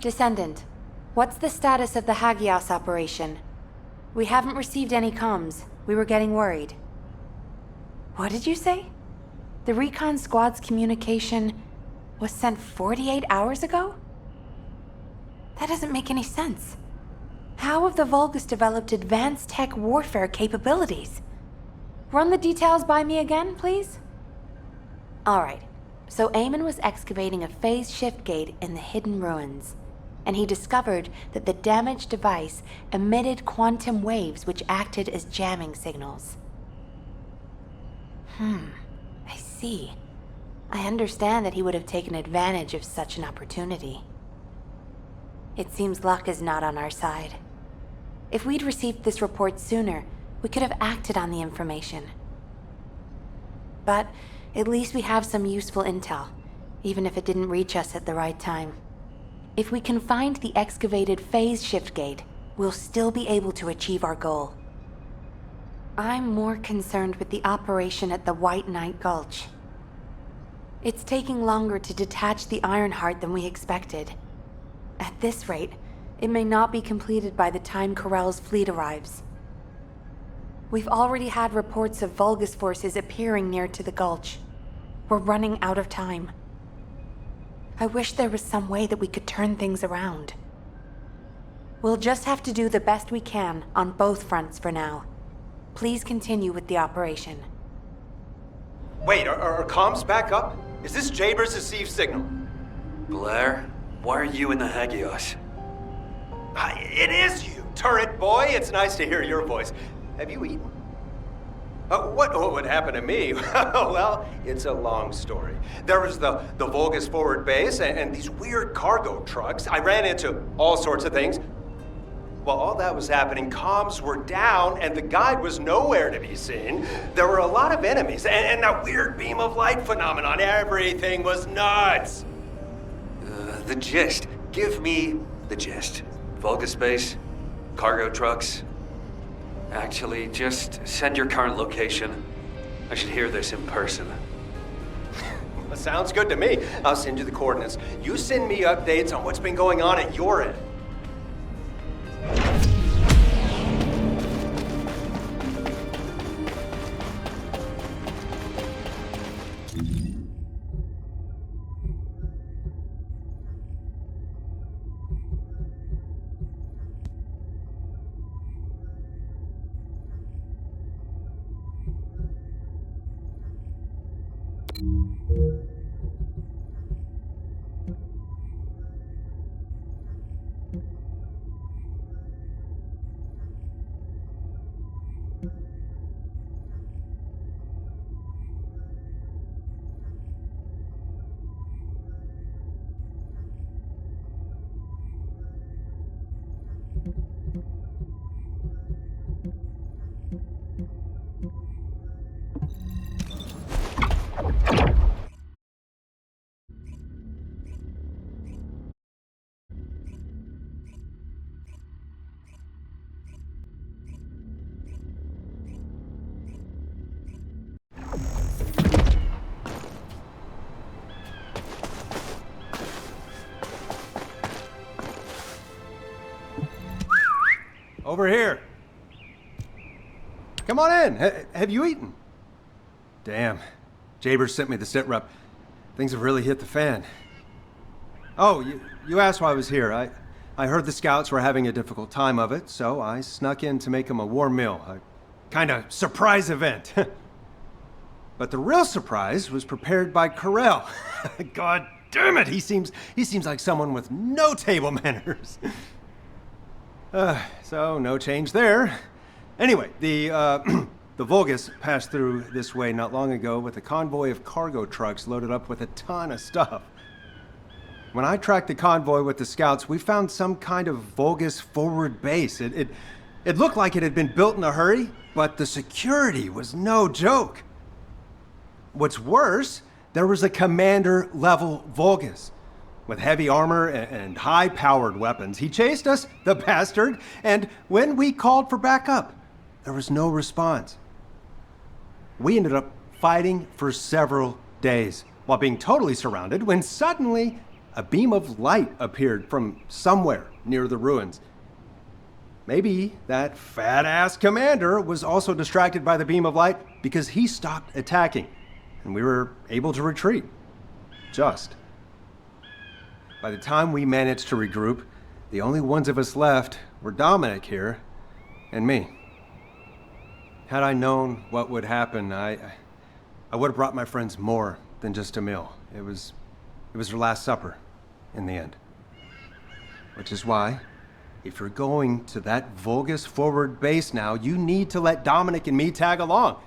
Descendant, what's the status of the Hagios operation? We haven't received any comms. We were getting worried. What did you say? The recon squad's communication was sent 48 hours ago? That doesn't make any sense. How have the Vulgus developed advanced tech warfare capabilities? Run the details by me again, please? Alright, so Eamon was excavating a phase shift gate in the hidden ruins, and he discovered that the damaged device emitted quantum waves which acted as jamming signals. I see. I understand that he would have taken advantage of such an opportunity. It seems luck is not on our side. If we'd received this report sooner, we could have acted on the information. But at least we have some useful intel, even if it didn't reach us at the right time. If we can find the excavated phase shift gate, we'll still be able to achieve our goal. I'm more concerned with the operation at the White Knight Gulch. It's taking longer to detach the Ironheart than we expected. At this rate, it may not be completed by the time Corell's fleet arrives. We've already had reports of Vulgus forces appearing near to the Gulch. We're running out of time. I wish there was some way that we could turn things around. We'll just have to do the best we can on both fronts for now. Please continue with the operation. Wait, are comms back up? Is this Jaber's received signal? Blair, why are you in the Hagios? It is you, turret boy. It's nice to hear your voice. Have you eaten? What would happen to me? Well, it's a long story. There was the Vulgus forward base and these weird cargo trucks. I ran into all sorts of things. While all that was happening, comms were down and the guide was nowhere to be seen. There were a lot of enemies and that weird beam of light phenomenon. Everything was nuts. The gist. Give me the gist. Vulgus base, cargo trucks. Actually, just send your current location. I should hear this in person. Sounds good to me. I'll send you the coordinates. You send me updates on what's been going on at your end. Over here. Come on in. Have you eaten? Damn. Jaber sent me the sit rep. Things have really hit the fan. Oh, you asked why I was here. I heard the scouts were having a difficult time of it, so I snuck in to make them a warm meal. A kind of surprise event. But the real surprise was prepared by Corell. God damn it, he seems like someone with no table manners. So no change there. Anyway, the Vulgus passed through this way not long ago with a convoy of cargo trucks loaded up with a ton of stuff. When I tracked the convoy with the scouts, we found some kind of Vulgus forward base. It looked like it had been built in a hurry, but the security was no joke. What's worse, there was a commander-level Vulgus with heavy armor and high-powered weapons. He chased us, the bastard, and when we called for backup, there was no response. We ended up fighting for several days while being totally surrounded when suddenly a beam of light appeared from somewhere near the ruins. Maybe that fat-ass commander was also distracted by the beam of light because he stopped attacking, and we were able to retreat. Just. By the time we managed to regroup, the only ones of us left were Dominic here and me. Had I known what would happen, I would have brought my friends more than just a meal. It was their last supper, in the end. Which is why, if you're going to that Vulgus forward base now, you need to let Dominic and me tag along.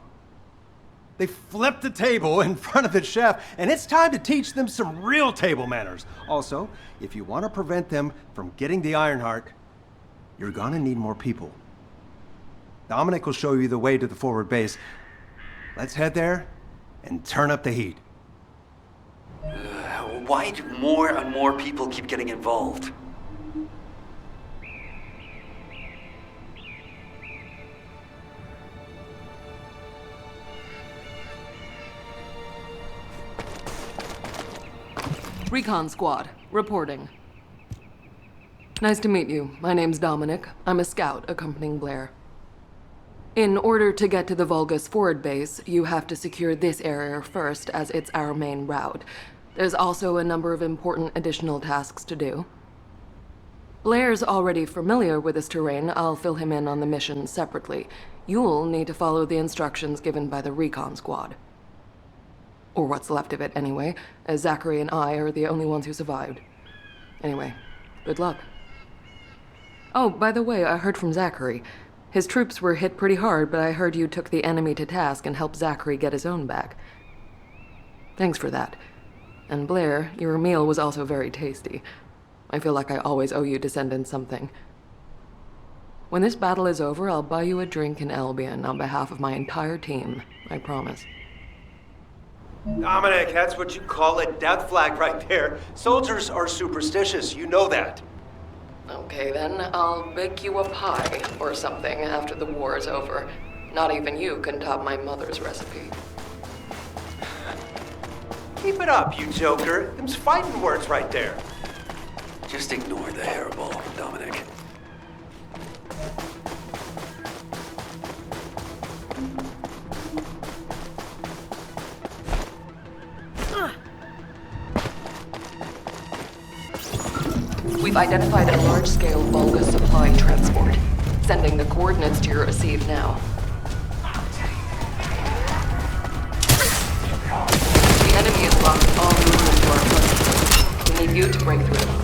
They flipped the table in front of the chef, and it's time to teach them some real table manners. Also, if you want to prevent them from getting the Ironheart, you're gonna need more people. Dominic will show you the way to the forward base. Let's head there and turn up the heat. Why do more and more people keep getting involved? Recon Squad, reporting. Nice to meet you. My name's Dominic. I'm a scout accompanying Blair. In order to get to the Vulgus forward base, you have to secure this area first, as it's our main route. There's also a number of important additional tasks to do. Blair's already familiar with this terrain. I'll fill him in on the mission separately. You'll need to follow the instructions given by the Recon Squad. Or what's left of it, anyway, as Zachary and I are the only ones who survived. Anyway, good luck. Oh, by the way, I heard from Zachary. His troops were hit pretty hard, but I heard you took the enemy to task and helped Zachary get his own back. Thanks for that. And Blair, your meal was also very tasty. I feel like I always owe you Descendant something. When this battle is over, I'll buy you a drink in Albion on behalf of my entire team. I promise. Dominic, that's what you call a death flag right there. Soldiers are superstitious, you know that. Okay then, I'll bake you a pie or something after the war is over. Not even you can top my mother's recipe. Keep it up, you joker. Them's fighting words right there. Just ignore the hairball, Dominic. We've identified a large-scale Vulgus supply transport. Sending the coordinates to your receive now. The enemy is blocking all movement to our front. We need you to break through.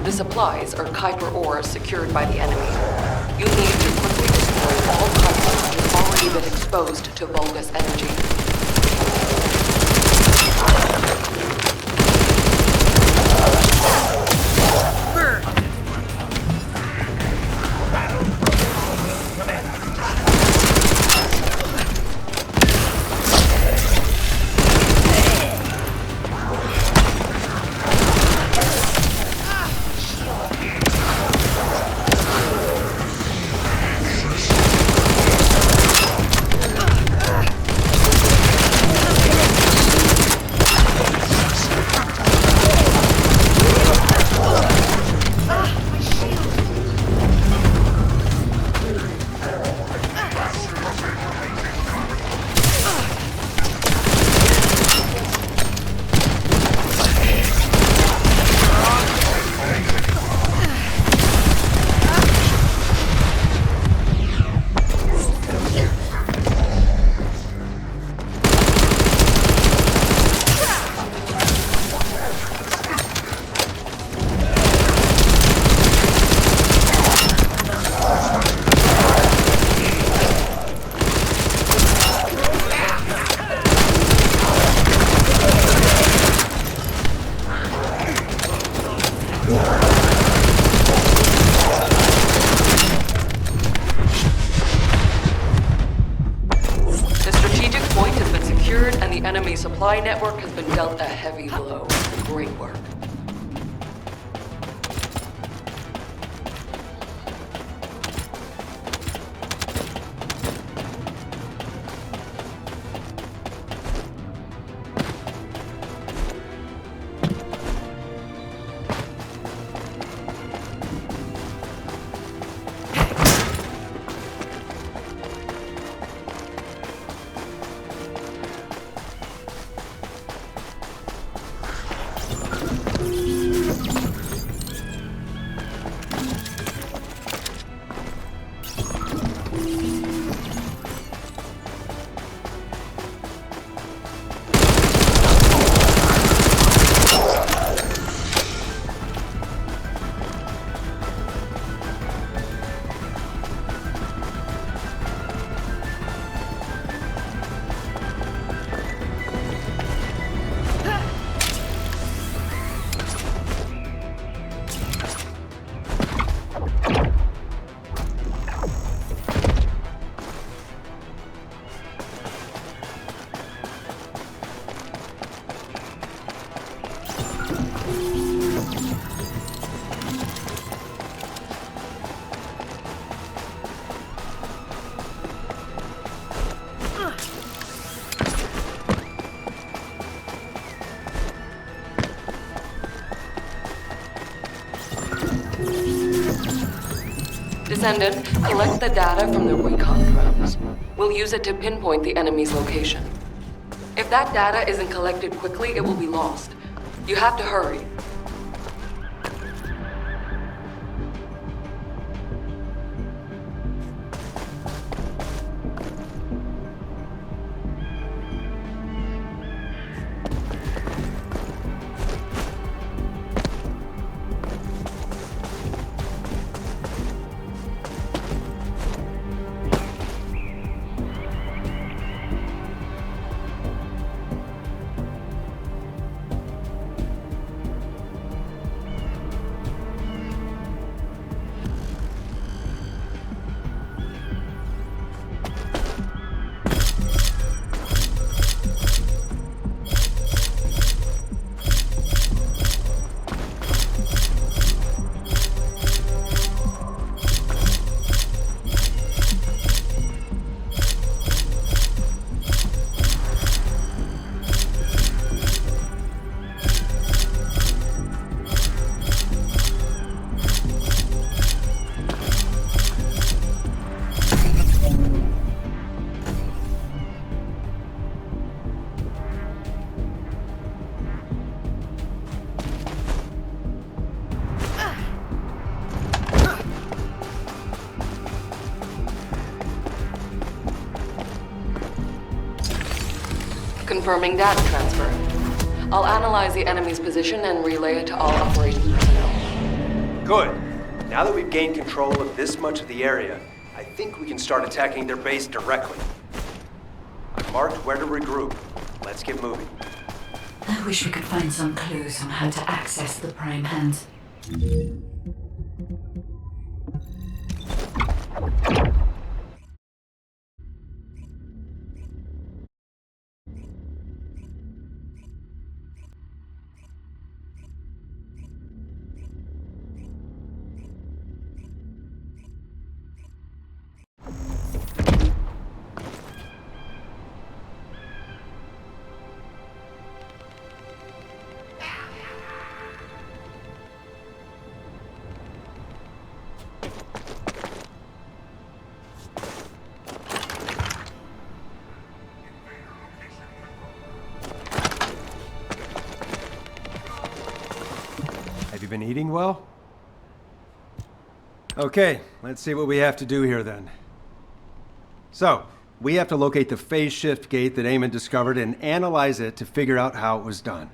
The supplies are Kuiper ores secured by the enemy. You need to quickly destroy all content that has already been exposed to Vulgus energy. Enemy supply network has been dealt a heavy blow. Great work. Descendant, collect the data from the recon drones. We'll use it to pinpoint the enemy's location. If that data isn't collected quickly, it will be lost. You have to hurry. Confirming data transfer. I'll analyze the enemy's position and relay it to all operations personnel. Good. Now that we've gained control of this much of the area, I think we can start attacking their base directly. I've marked where to regroup. Let's get moving. I wish we could find some clues on how to access the Prime Hands. Have you been eating well? Okay, let's see what we have to do here then. So, we have to locate the phase shift gate that Eamon discovered and analyze it to figure out how it was done.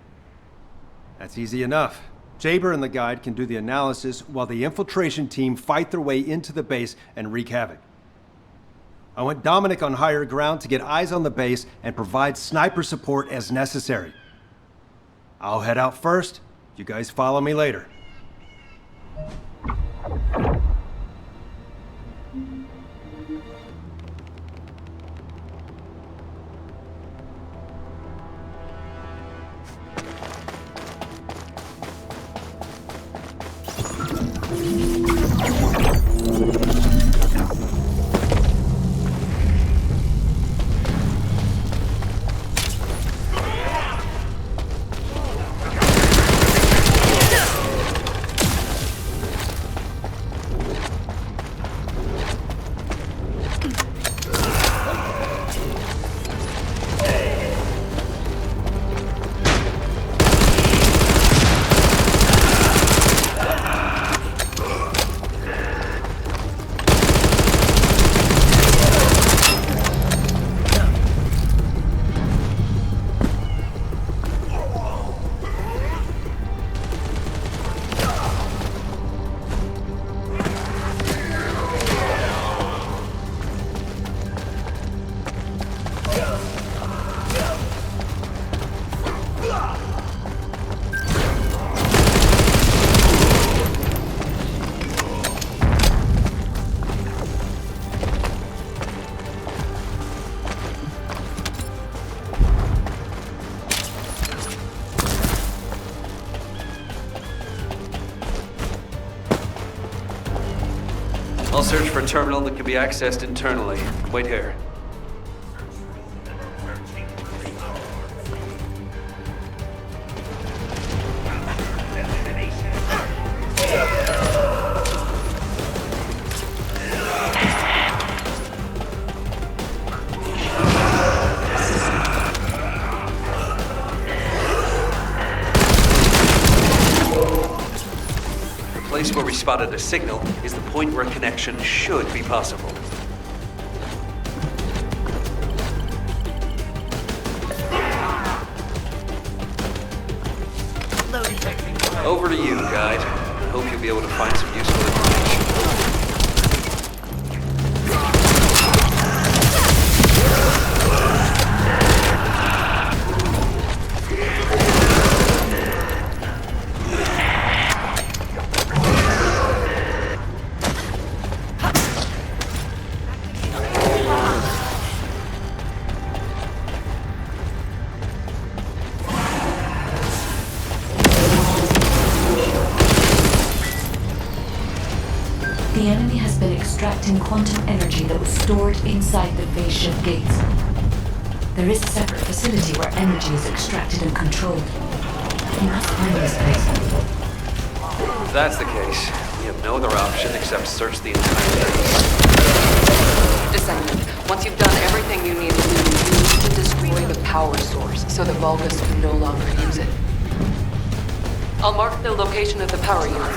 That's easy enough. Jaber and the guide can do the analysis while the infiltration team fight their way into the base and wreak havoc. I want Dominic on higher ground to get eyes on the base and provide sniper support as necessary. I'll head out first. You guys follow me later. I'll search for a terminal that can be accessed internally. Wait here. The place where we spotted a signal is the point where connection should be possible. Over to you, guide. I hope you'll be able to find some useful information. The enemy has been extracting quantum energy that was stored inside the phase shift gates. There is a separate facility where energy is extracted and controlled. We must find this place. If that's the case, we have no other option except search the entire base. Descendant, once you've done everything you need to do, you need to destroy the power source so that Vulgus can no longer use it. I'll mark the location of the power unit.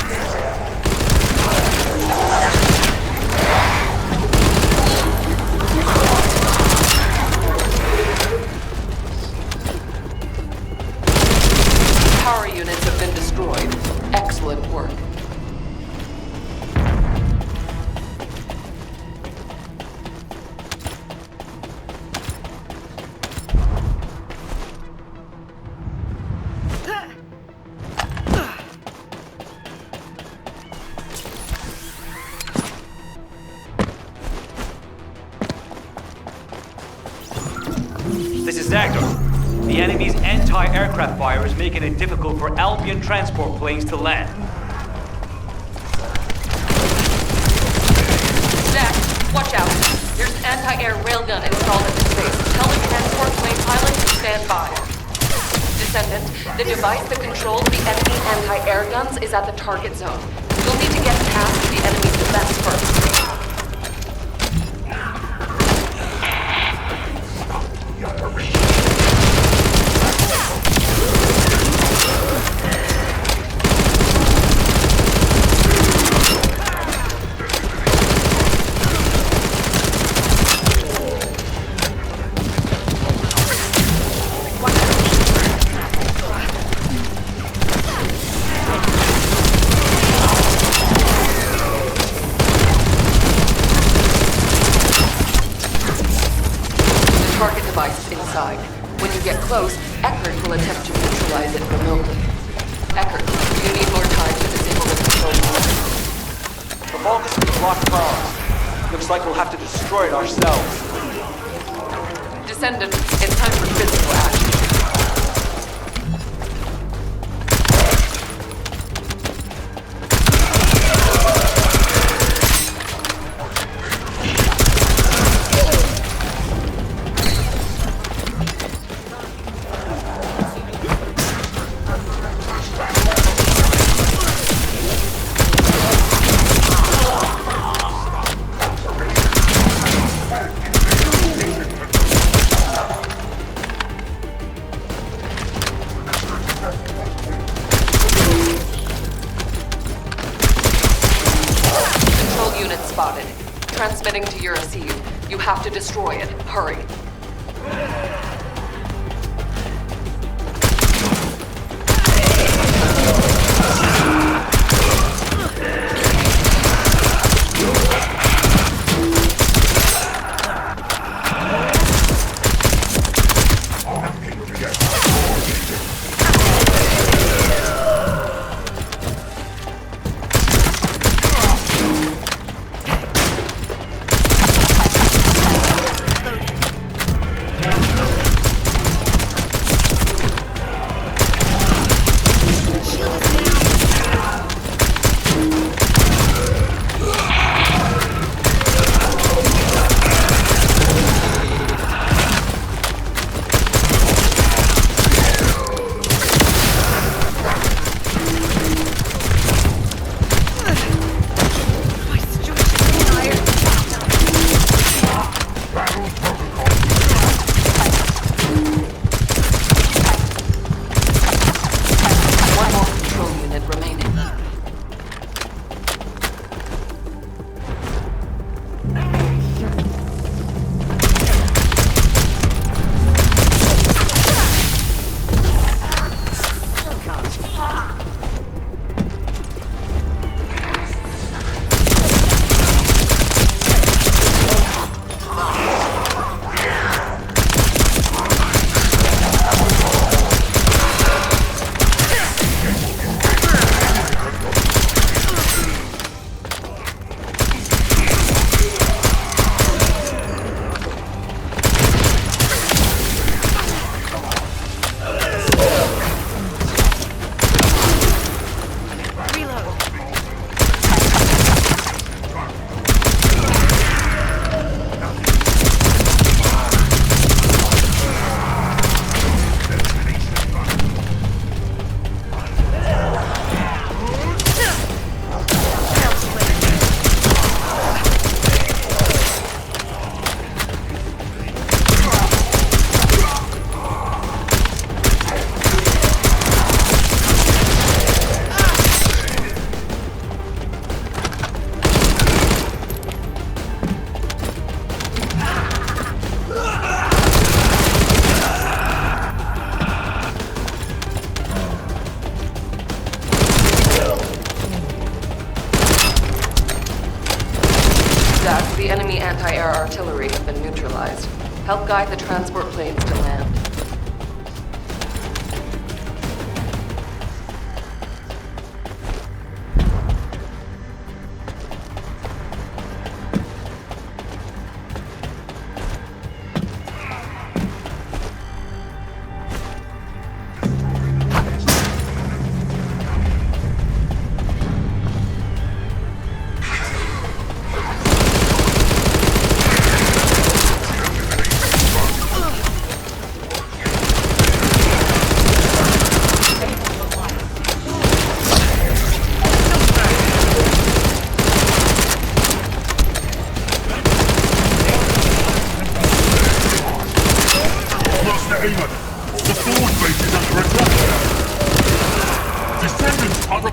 Power units have been destroyed. Excellent work. sector. The enemy's anti-aircraft fire is making it difficult for Albion transport planes to land. Zach, watch out. There's an anti-air railgun installed at this base. Tell the transport plane pilot to stand by. Descendant, the device that controls the enemy anti-air guns is at the target zone. You'll need to get past the enemy's defense first. When you get close, Eckert will attempt to neutralize it remotely. Eckert, you need more time to disable the control panel. The Vulgus is locked bombs. Looks like we'll have to destroy it ourselves. Descendant, it's time for physical action. Spotted. Transmitting to your receive. You have to destroy it. Hurry. The enemy anti-air artillery have been neutralized. Help guide the transport planes to land.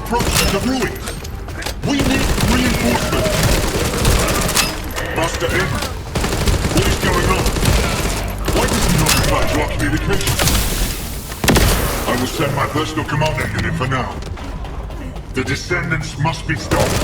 approaching the ruins. We need reinforcements. Master M, what is going on? Why does he not reply to our communications? I will send my personal commando unit for now. The Descendants must be stopped.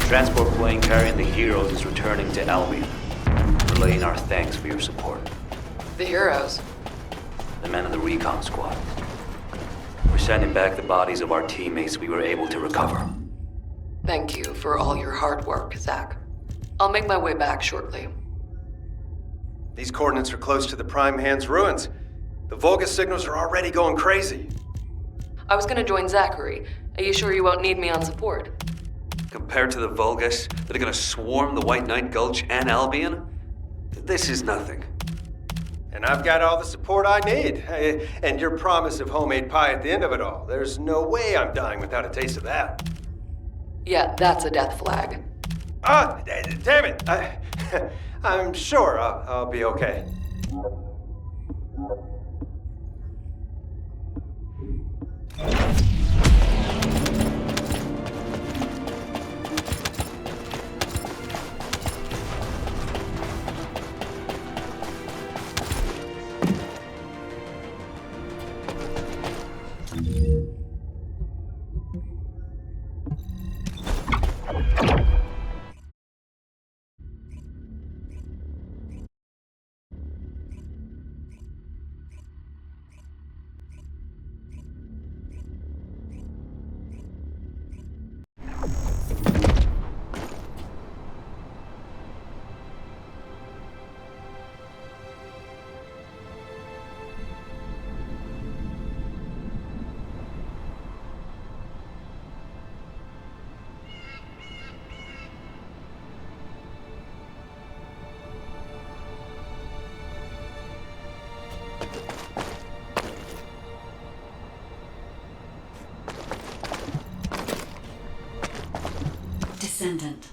Transport plane carrying the heroes is returning to Albion. Relaying our thanks for your support. The heroes. The men of the recon squad. We're sending back the bodies of our teammates we were able to recover. Thank you for all your hard work, Zach. I'll make my way back shortly. These coordinates are close to the Prime Hand's ruins. The Vulgus signals are already going crazy. I was gonna join Zachary. Are you sure you won't need me on support? Compared to the Vulgus that are gonna swarm the White Knight Gulch and Albion, this is nothing. And I've got all the support I need. And your promise of homemade pie at the end of it all. There's no way I'm dying without a taste of that. Yeah, that's a death flag. Ah, damn it. I'm sure I'll be okay. Descendant.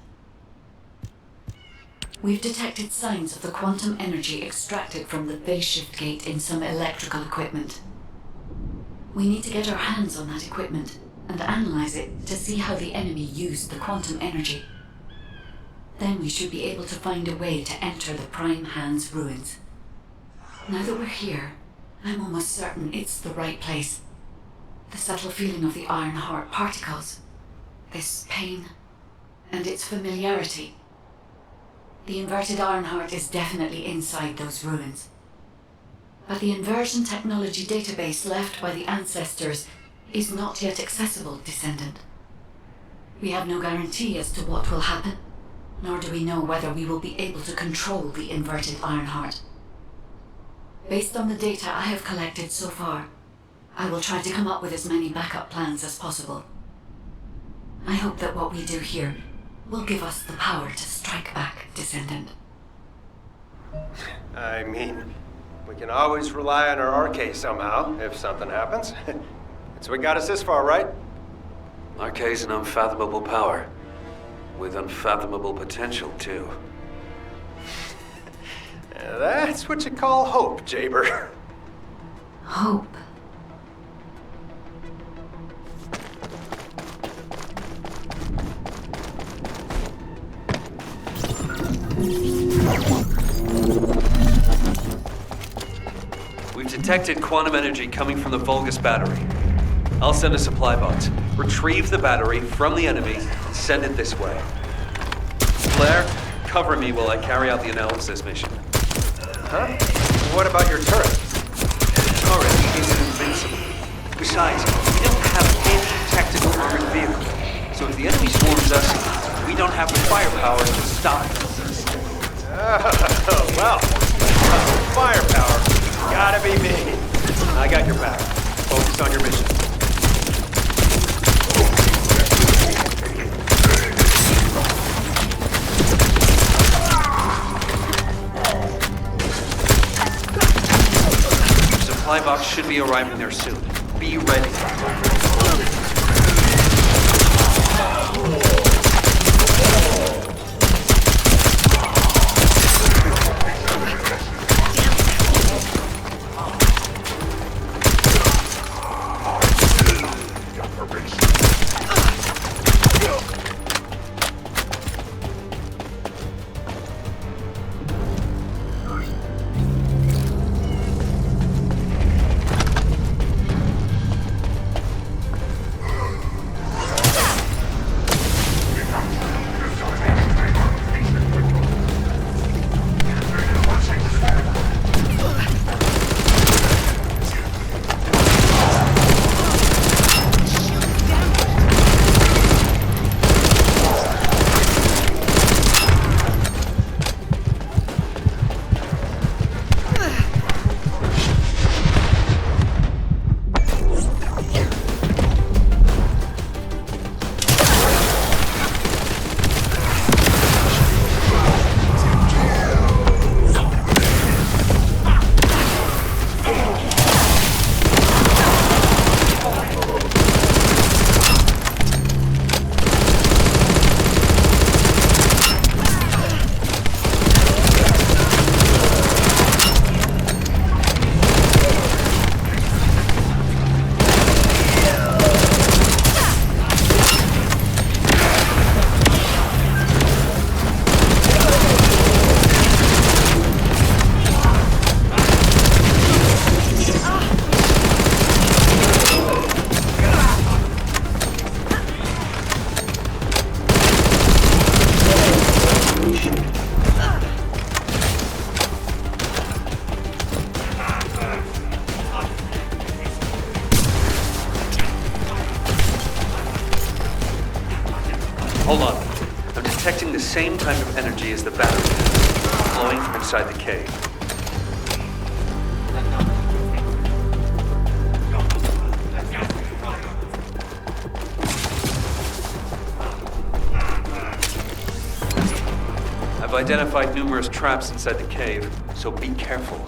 We've detected signs of the quantum energy extracted from the phase shift gate in some electrical equipment. We need to get our hands on that equipment and analyze it to see how the enemy used the quantum energy. Then we should be able to find a way to enter the Prime Hand's ruins. Now that we're here, I'm almost certain it's the right place. The subtle feeling of the Iron Heart particles, this pain, and its familiarity. The inverted Ironheart is definitely inside those ruins. But the inversion technology database left by the ancestors is not yet accessible, Descendant. We have no guarantee as to what will happen, nor do we know whether we will be able to control the inverted Ironheart. Based on the data I have collected so far, I will try to come up with as many backup plans as possible. I hope that what we do here will give us the power to strike back, Descendant. I mean, we can always rely on our RK somehow, if something happens. It's what got us this far, right? RK's an unfathomable power. With unfathomable potential, too. That's what you call hope, Jaber. Hope. detected quantum energy coming from the Vulgus battery. I'll send a supply box. Retrieve the battery from the enemy and send it this way. Blair, cover me while I carry out the analysis mission. Huh? What about your turret? Turret isn't invincible. Besides, we don't have any tactical armored vehicle. So if the enemy swarms us, we don't have the firepower to stop it. Oh, well. Firepower. Gotta be me. I got your back. Focus on your mission. Supply box should be arriving there soon. Be ready. Hold on. I'm detecting the same type of energy as the battery, flowing from inside the cave. I've identified numerous traps inside the cave, so be careful.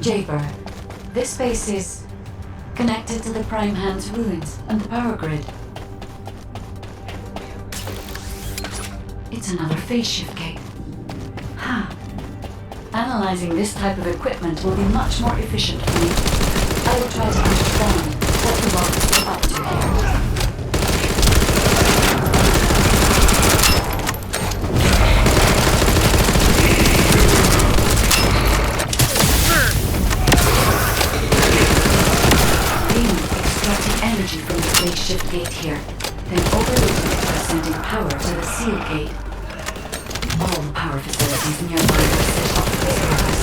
Jaber, this space is connected to the Prime Hand's ruins and the power grid. It's another phase shift gate. Huh. Analyzing this type of equipment will be much more efficient for me. I will try to understand what the robots are up to here. Energy from the phase shift gate here, then overloading it by sending power to the seal gate. All the power facilities nearby are set up for this purpose.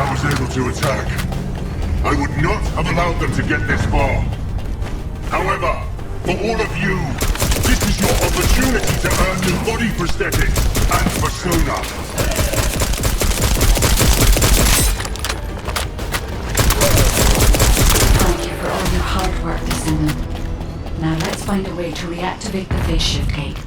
I was able to attack. I would not have allowed them to get this far. However, for all of you, this is your opportunity to earn new body prosthetics and persona. Thank you for all your hard work, Descendant. Now let's find a way to reactivate the phase shift gate.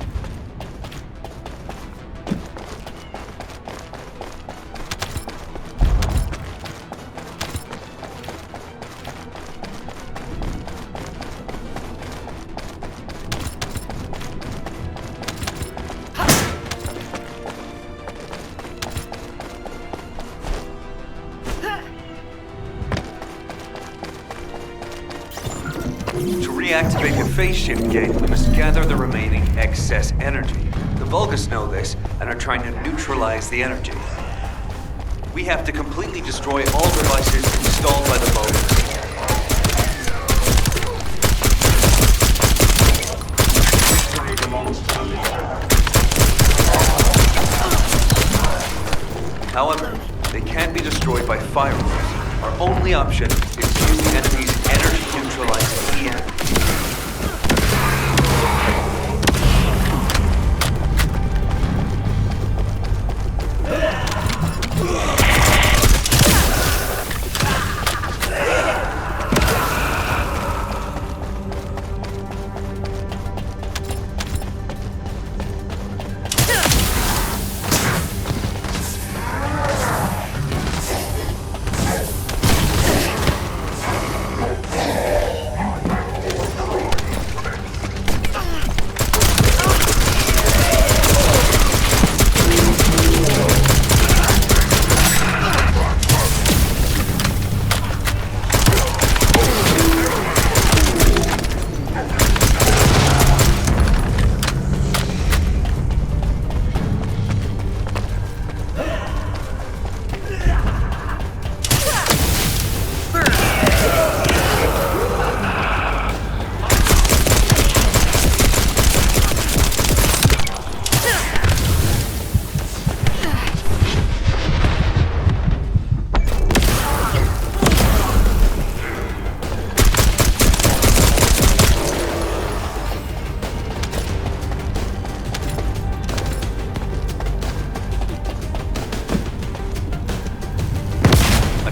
To reactivate the phase shift gate, we must gather the remaining excess energy. The Vulgus know this and are trying to neutralize the energy. We have to completely destroy all devices installed by the Vulgus. However, they can't be destroyed by fireworks. Our only option is to use the enemy's energy-neutralized EM.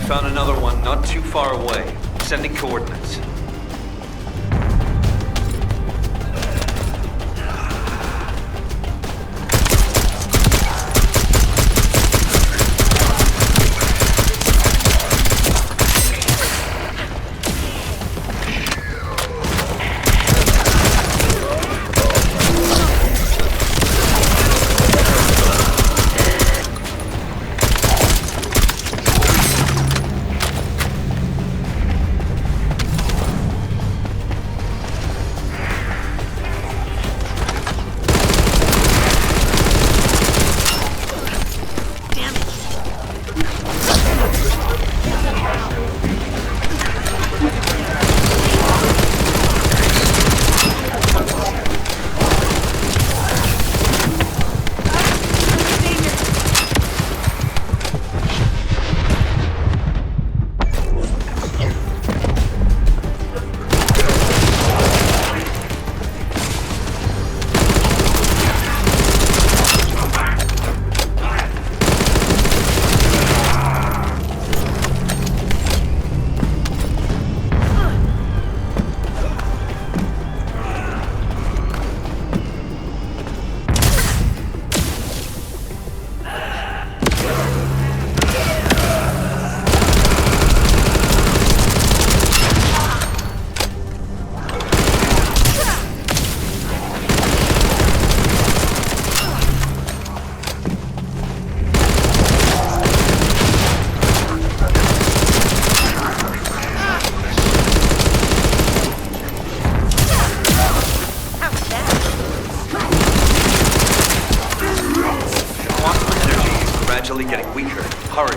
Found another one not too far away. Sending coordinates. Gradually getting weaker. Hurry.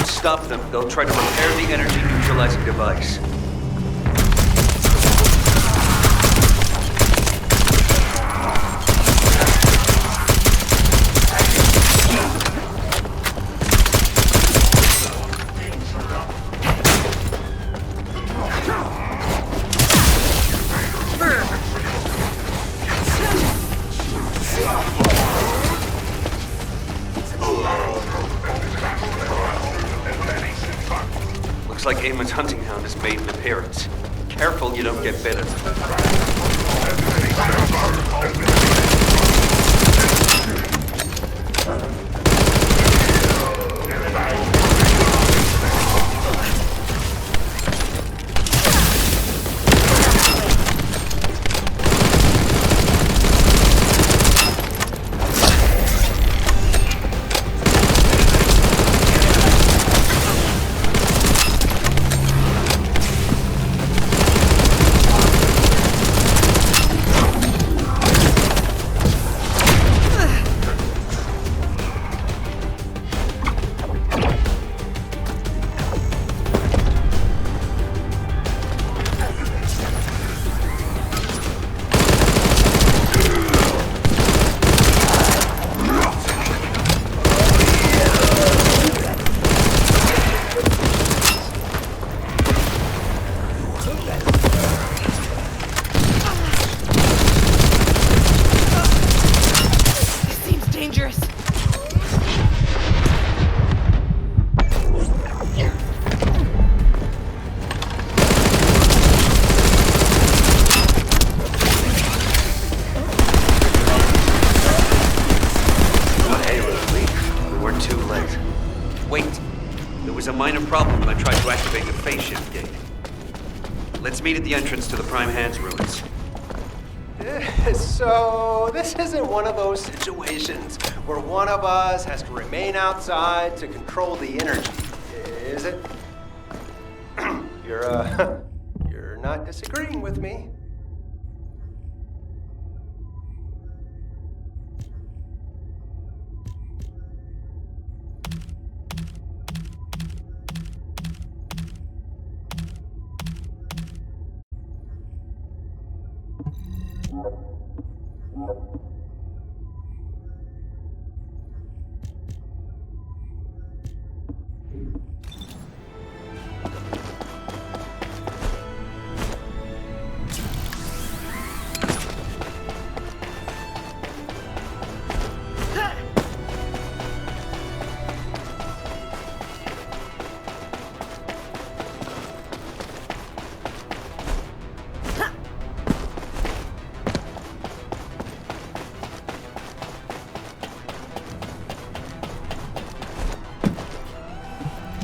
Stop them, they'll try to repair the energy neutralizing device. Looks like Eamon's hunting hound has made an appearance. Careful you don't get bitten. Meet at the entrance to the Prime Hands ruins. So, this isn't one of those situations where one of us has to remain outside to control the energy, is it? You're not disagreeing with me.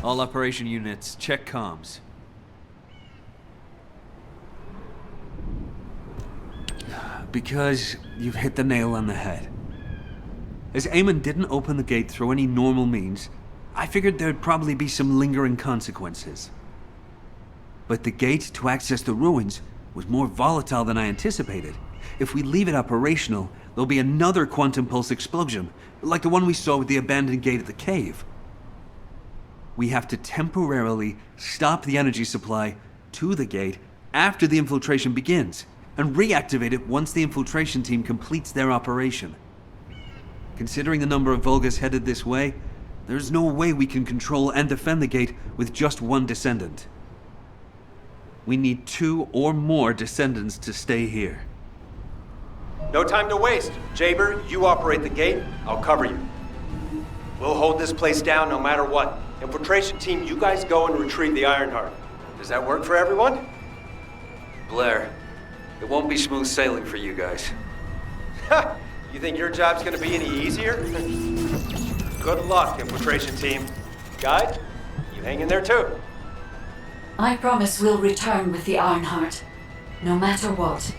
All operation units, check comms. Because you've hit the nail on the head. As Eamon didn't open the gate through any normal means, I figured there'd probably be some lingering consequences. But the gate to access the ruins was more volatile than I anticipated. If we leave it operational, there'll be another quantum pulse explosion, like the one we saw with the abandoned gate at the cave. We have to temporarily stop the energy supply to the gate after the infiltration begins, and reactivate it once the infiltration team completes their operation. Considering the number of Vulgus headed this way, there's no way we can control and defend the gate with just one Descendant. We need 2 or more Descendants to stay here. No time to waste. Jaber, you operate the gate, I'll cover you. We'll hold this place down no matter what. Infiltration team, you guys go and retrieve the Ironheart. Does that work for everyone? Blair, It won't be smooth sailing for you guys. Ha! You think your job's gonna be any easier? Good luck, infiltration team. Guide, you hang in there too. I promise we'll return with the Ironheart, no matter what.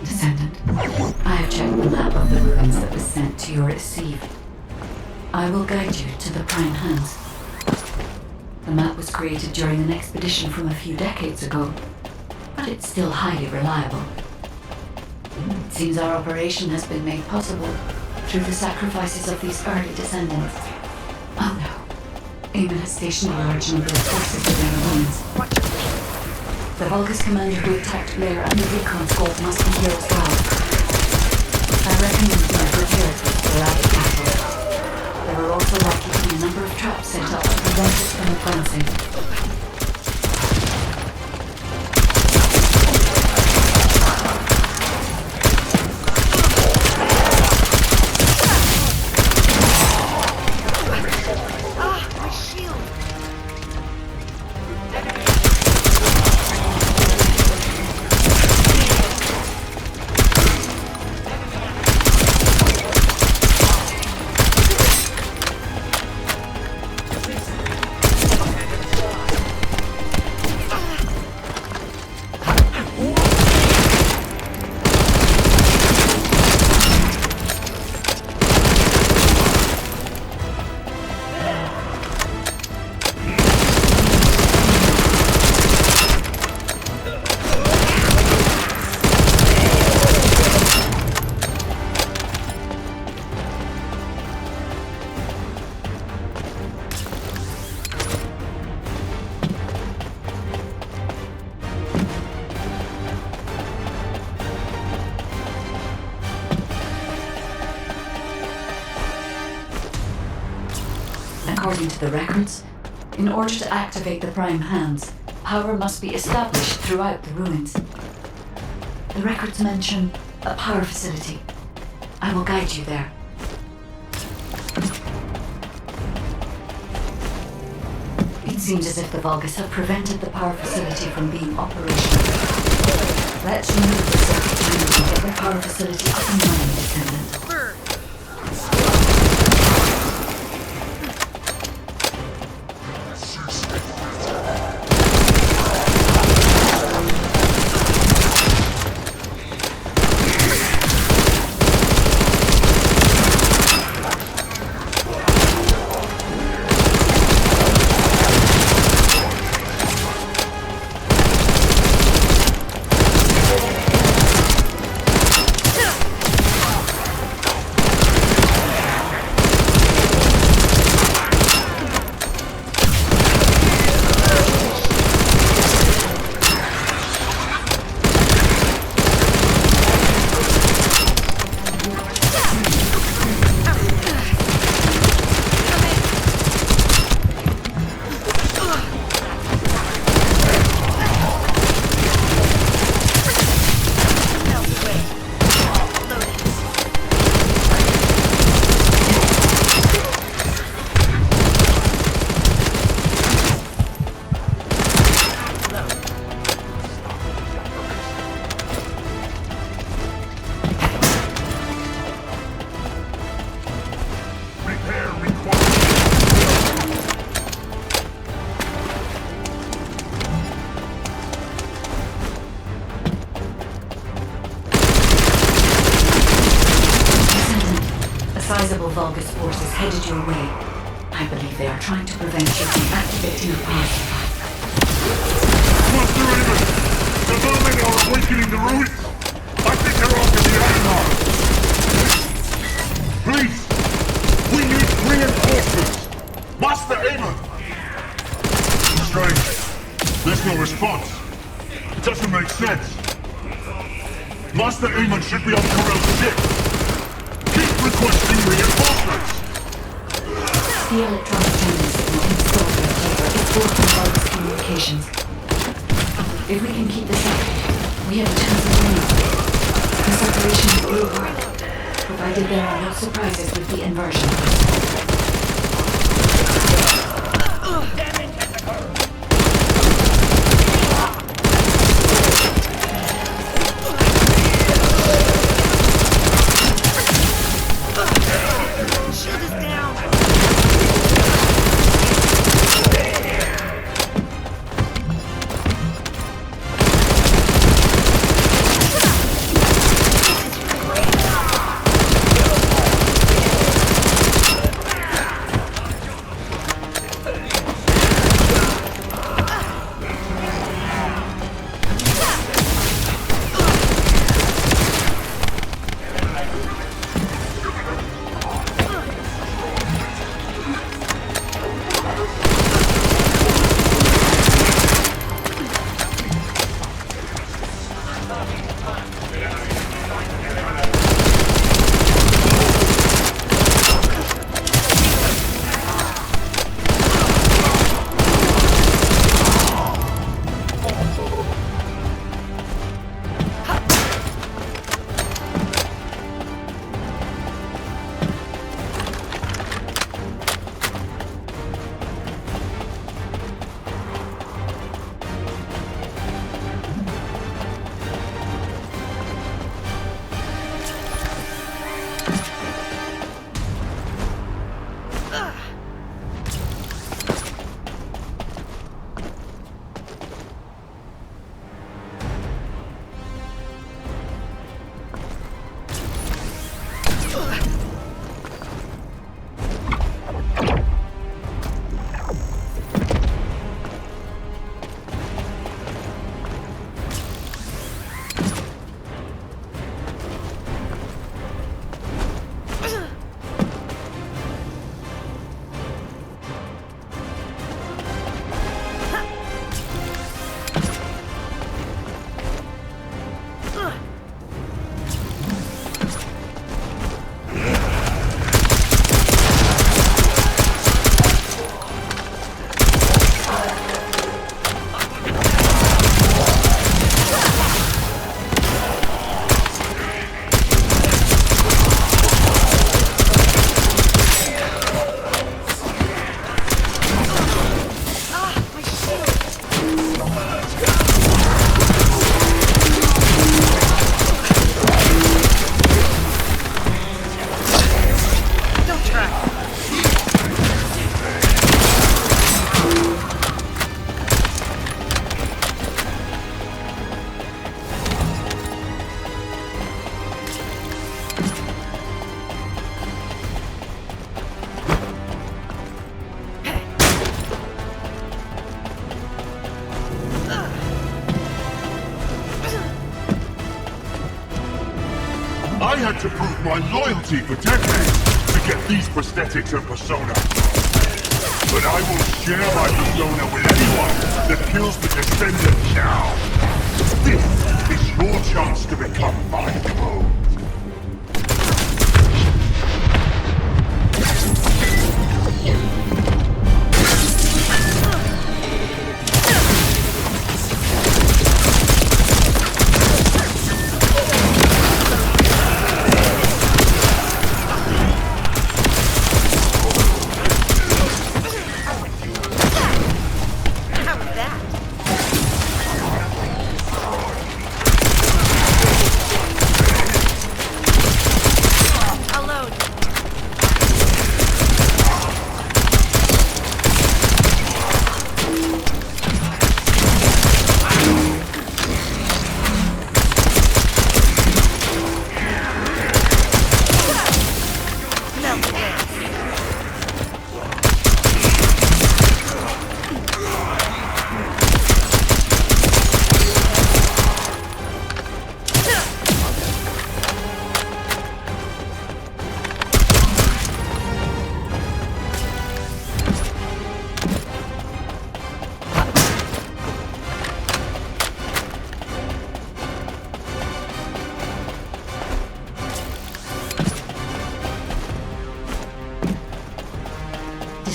Descendant, I have checked the map of the ruins that was sent to your receive. I will guide you to the Prime Hands. The map was created during an expedition from a few decades ago, but it's still highly reliable. It seems our operation has been made possible through the sacrifices of these early descendants. Oh no. Eamon has stationed a large number of forces within the ruins. The Vulgus commander who attacked Blair and the recon squad must be here as well. I recommend being prepared for sporadic battle. There are also likely to be a number of traps set up to prevent us from advancing. According to the records, in order to activate the Prime Hands, power must be established throughout the ruins. The records mention a power facility. I will guide you there. It seems as if the Vulgus have prevented the power facility from being operational. Let's remove the circuit and get the power facility up and running, Descendant. sizable Vulgus forces headed your way. I believe they are trying to prevent you from activating the power supply. Master Raven! The vermin are awakening the ruins! I think they're after the Animal! Please! We need reinforcements! Master Aemon! Strange. There's no response. It doesn't make sense. Master Aemon should be on Corell's ship. Keep requesting reinforcements! The electronic jamming signal installed in the paper is blocking Vulgus communications. If we can keep this up, we have a chance of winning. The separation will work, provided there are no surprises with the inversion. I had to prove my loyalty for decades to get these prosthetics and persona. But I will share my persona with anyone that kills the Descendant now. This is your chance to become my foe.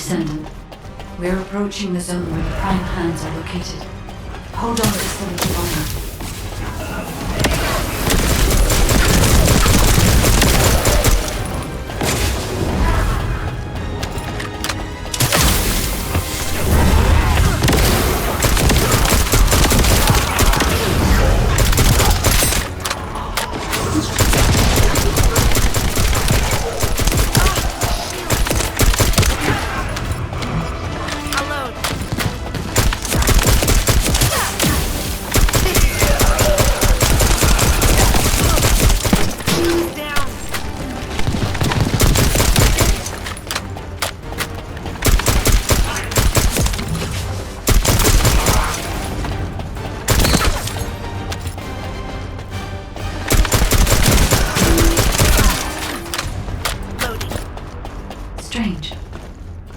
Descendant, we're approaching the zone where the prime hands are located. Hold on just a little longer. Strange.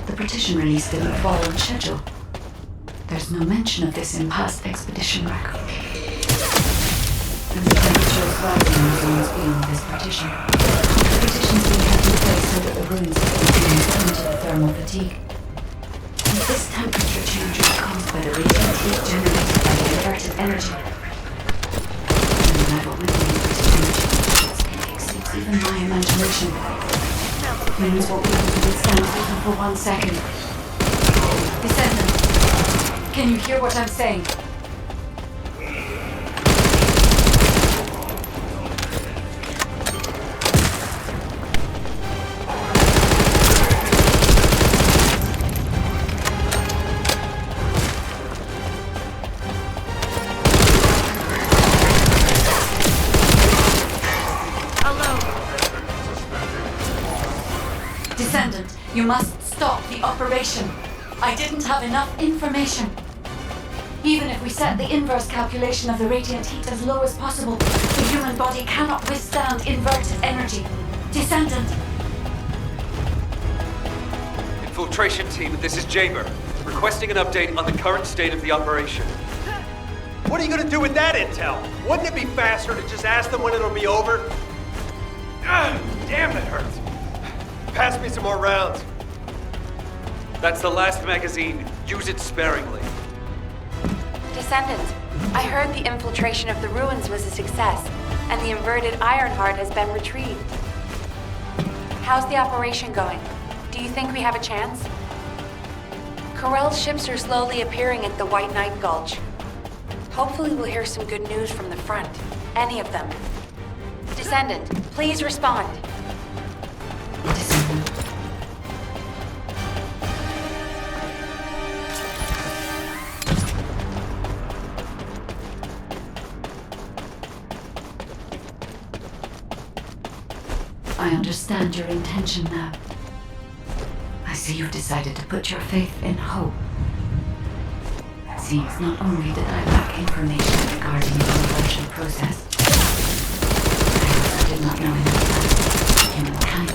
The partition release didn't fall on schedule. There's no mention of this in past expedition record. And the temperature is rising in the zones beyond this partition. The partition's been kept in place so that the ruins have been prone to the thermal fatigue. And this temperature change is caused by the radiant heat generated by the inverted energy. And the level within the partition exceeds even my imagination. Humans won't be able to withstand even for 1 second. Descendant, can you hear what I'm saying? Descendant, you must stop the operation. I didn't have enough information. Even if we set the inverse calculation of the radiant heat as low as possible, the human body cannot withstand inverted energy. Descendant! Infiltration team, this is Jaber. Requesting an update on the current state of the operation. What are you gonna do with that intel? Wouldn't it be faster to just ask them when it'll be over? Ah, damn, it hurts. Pass me some more rounds. That's the last magazine. Use it sparingly. Descendant, I heard the infiltration of the ruins was a success, and the inverted Ironheart has been retrieved. How's the operation going? Do you think we have a chance? Corell's ships are slowly appearing at the White Knight Gulch. Hopefully we'll hear some good news from the front. Any of them. Descendant, please respond. Descendant. I understand your intention now. I see you've decided to put your faith in hope. It seems not only did I lack information regarding the conversion process, I also did not know enough about humankind. I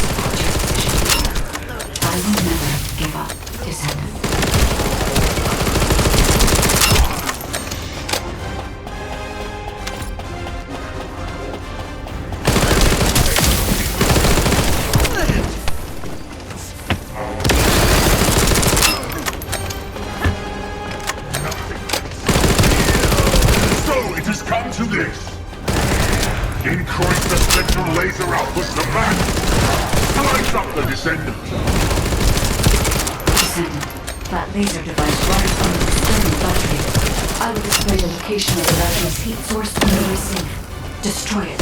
support your decision. I will never give up, Descendant. To this. Increase the central laser output to max. Light up the Descendant. Descendant, that laser device runs on an external battery. I will display the location of the battery's heat source when it is safe. Destroy it.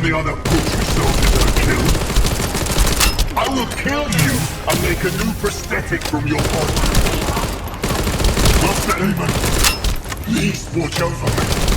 the other poultry soldiers I killed. I will kill you and make a new prosthetic from your body. Master Aemon, please watch over me.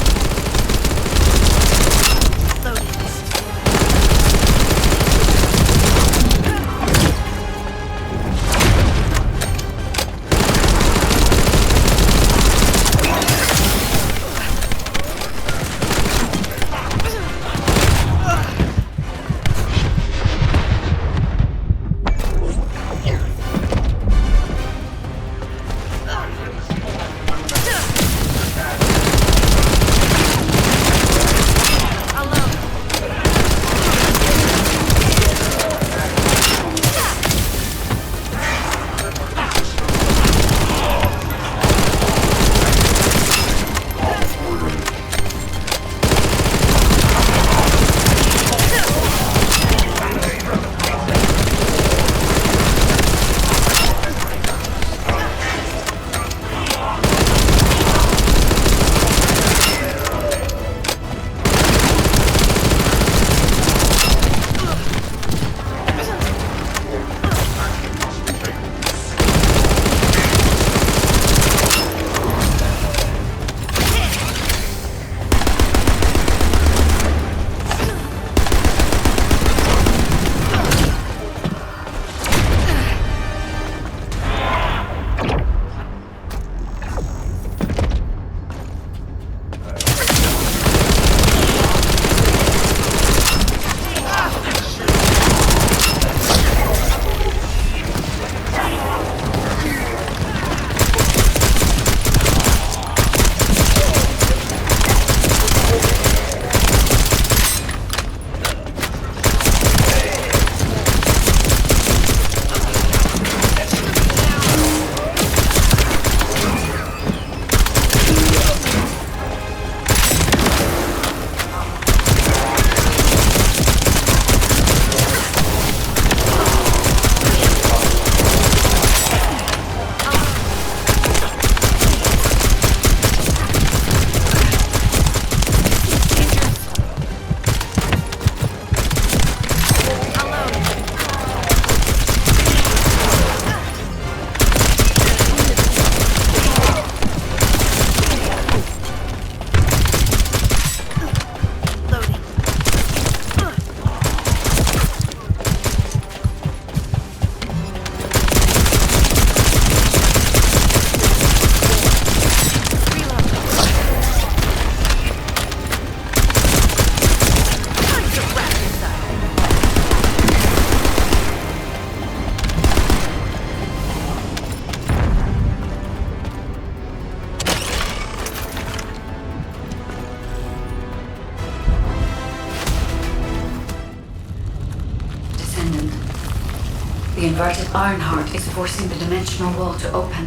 The inverted Ironheart is forcing the dimensional wall to open.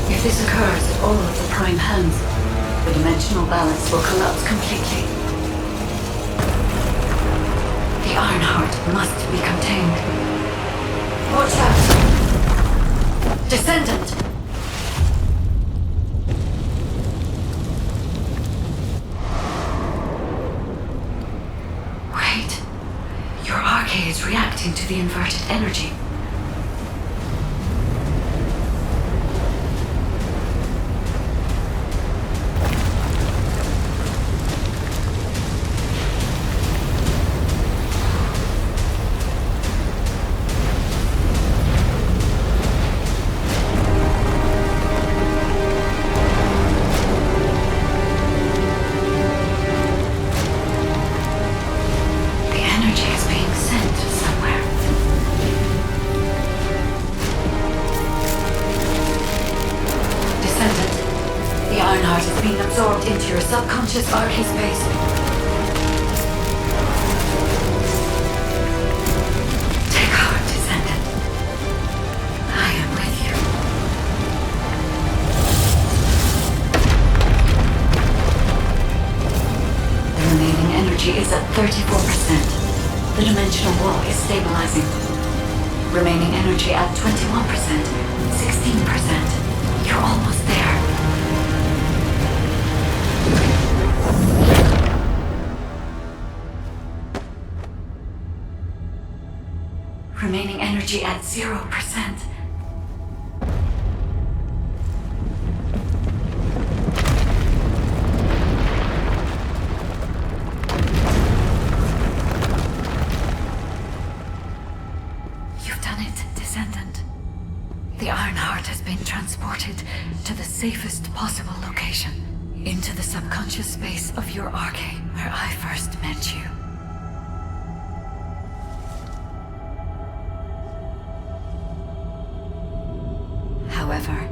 If this occurs at all of the prime helms, the dimensional balance will collapse completely. The Ironheart must be contained. Watch out! Descendant! Wait. Your arcade is reacting to the inverted energy. Into your subconscious arcade space. Take heart, Descendant. I am with you. The remaining energy is at 34%. The dimensional wall is stabilizing. Remaining energy at 21%, 16%. You're almost there. Remaining energy at 0%. You've done it, Descendant. The Ironheart has been transported to the safest possible location. Into the subconscious space of your arche, where I first met you. However,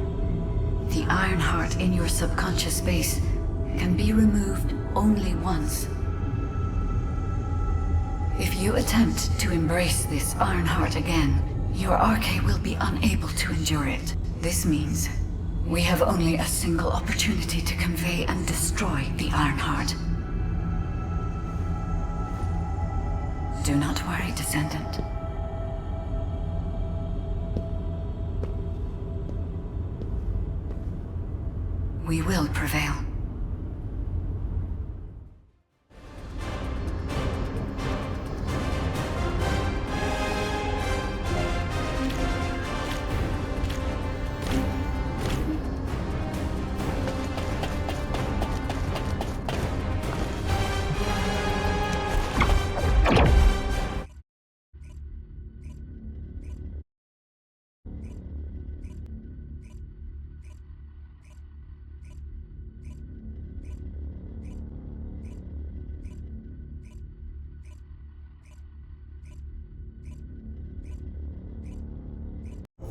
the Ironheart in your subconscious space can be removed only once. If you attempt to embrace this Ironheart again, your arche will be unable to endure it. This means we have only a single opportunity to convey and destroy the Ironheart. Do not worry, Descendant. We will prevail.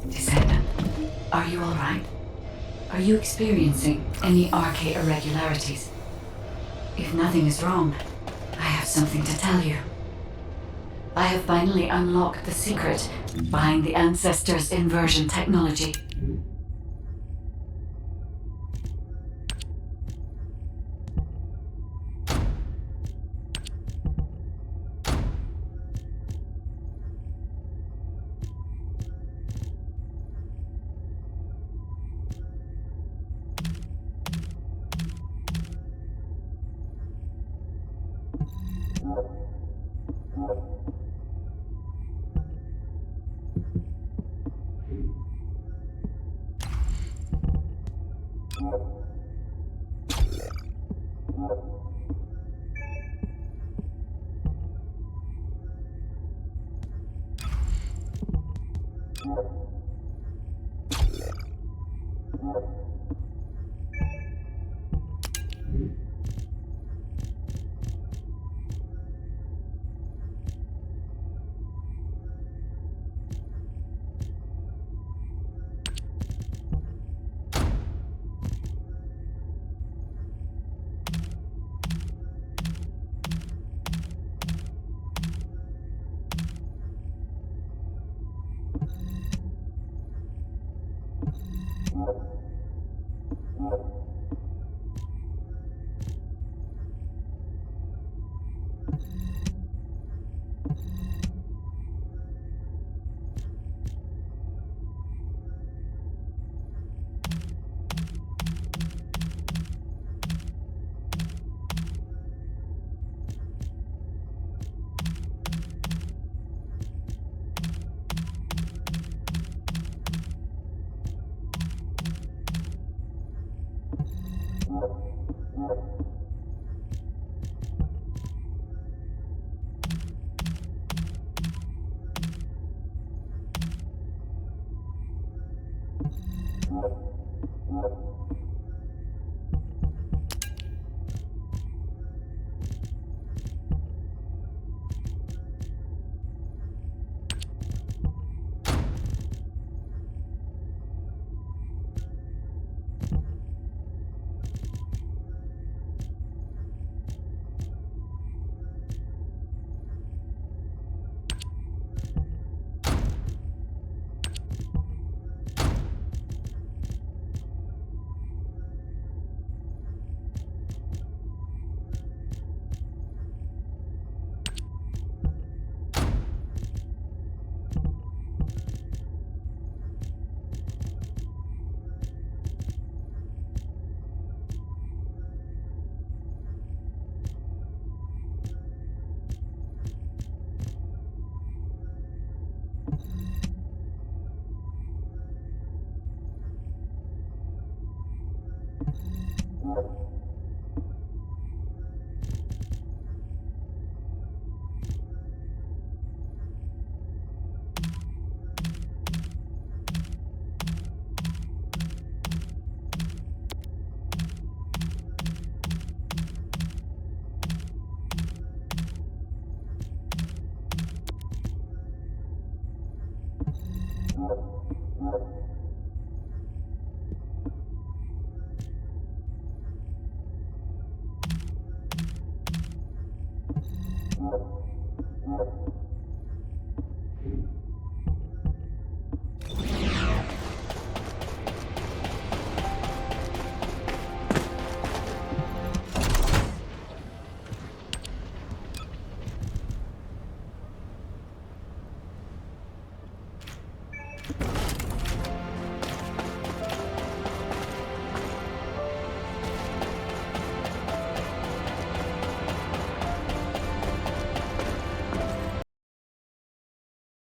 Descendant, are you alright? Are you experiencing any arche irregularities? If nothing is wrong, I have something to tell you. I have finally unlocked the secret behind the Ancestors' inversion technology.